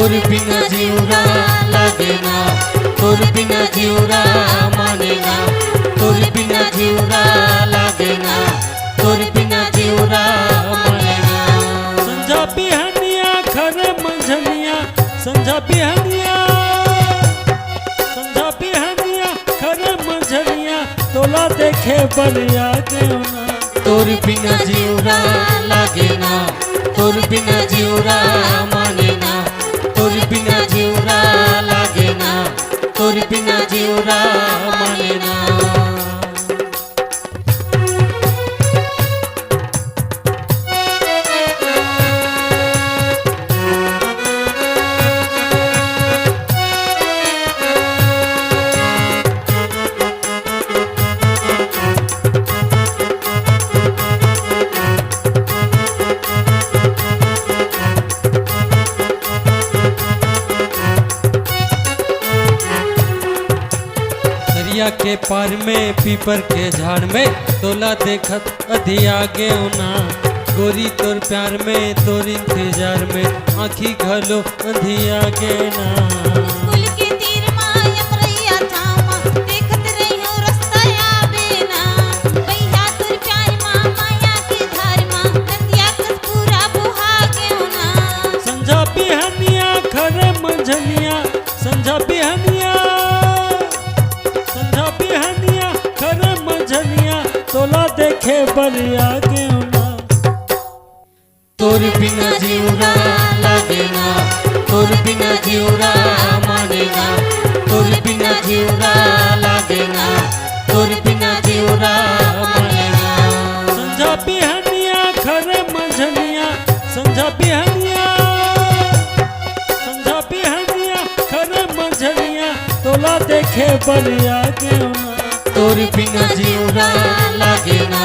तोर बिना जीवरा लागे ना, तोर बिना जीवरा माने ना, तोर बिना जीवरा लागे ना, तोर बिना जीवरा माने ना। संझा बिहनिया खरे मंझनिया, संझा बिहनिया, संझा बिहनिया खरे मंझनिया, तोला देखे बलिया गेना। तोर बिना जीवरा लागे ना, तोर बिना जीवरा माने ना, तोर बिना जीवरा लागे ना, तोर बिना जीवरा माने ना। दरिया के पार में पीपर के झाड़ में, तोला देखत अधिया गेना। गोरी तोर प्यार में तोर इंतजार में, आँखी घलो अंधिया गेना। कुल के तीर मायम रैया थामा, देखत रही हूँ रास्ता आवेना। भैया तोर प्यार माँ माया की धार माँ, नदिया कस पूरा बुहा गेना। संझा बिहनिया खरे मंझनिया, संझा बिहनिया, संझा बिहनिया खरे मंझनिया, तोला देखे बलिया गेना। तोर बिना जीवरा लागे ना, तोर बिना जीवरा माने ना, तोर बिना जीवरा लागे ना, तोर बिना जीवरा माने ना। संझा बिहनिया खरे मंझनिया, संझा बिहनिया, संझा बिहनिया खरे मंझनिया, तोला देखे बलिया गेना। तोर बिना जीवरा लागे ना,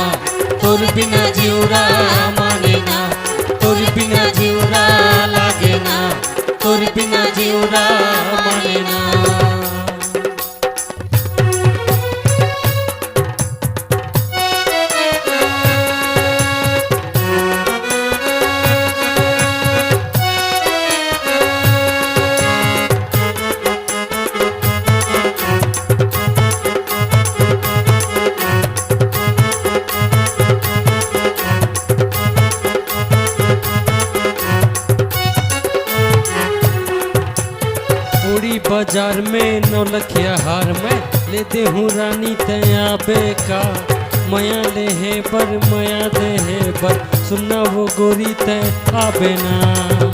तोर बिना जीवरा माने ना, तोर बिना जीवरा लागे ना, तोर बिना जीवरा माने ना। पूरी बाजार में नौलखिया हार में, लेते हूँ रानी तया बेका। मया ले है बर मया दे है बर, सुनना वो गोरी तय आबे ना।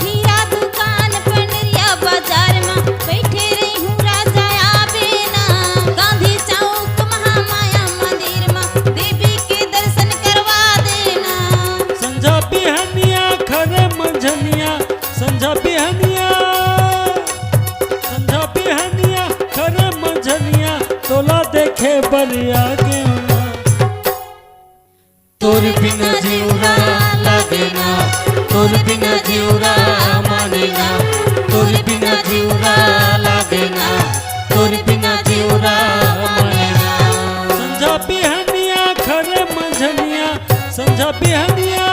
हीरा दुकान पंडरिया बाजार में, बैठे रही हूँ राजा आवेना। गांधी चौक महामाया मंदिर में, देवी के दर्शन करवा देना। संझा बिहनिया खरे मंझनिया, संझा बिहनिया, संझा बिहनिया खरे मंझनिया, तोला देखे बलिया गेना। तोर बिना जीवरा लागे ना, तोर बिना जीवरा माने ना, तोर बिना जीवरा लागे ना, तोर बिना जीवरा माने ना। संझा बिहनिया खरे मंझनिया, संझा बिहनिया,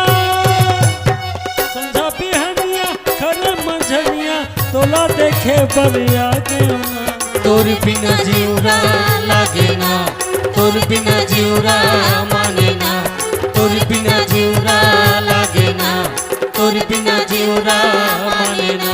संझा बिहनिया खरे मंझनिया, तोला देखे बलिया गेना। तोर बिना जीवरा लागे ना, तोर बिना जीवरा माने ना, तोर बिना जीवरा लागे ना, तोर बिना जीवरा माने ना।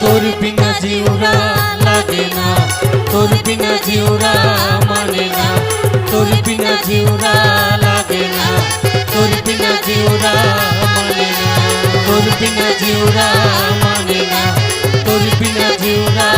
तोर बिना जीवरा लागे ना, तोर बिना जीवरा माने ना, तोर बिना जीवरा लागे ना, तोर बिना जीवरा माने ना, तोर बिना जीवरा माने ना, तोर बिना जीवरा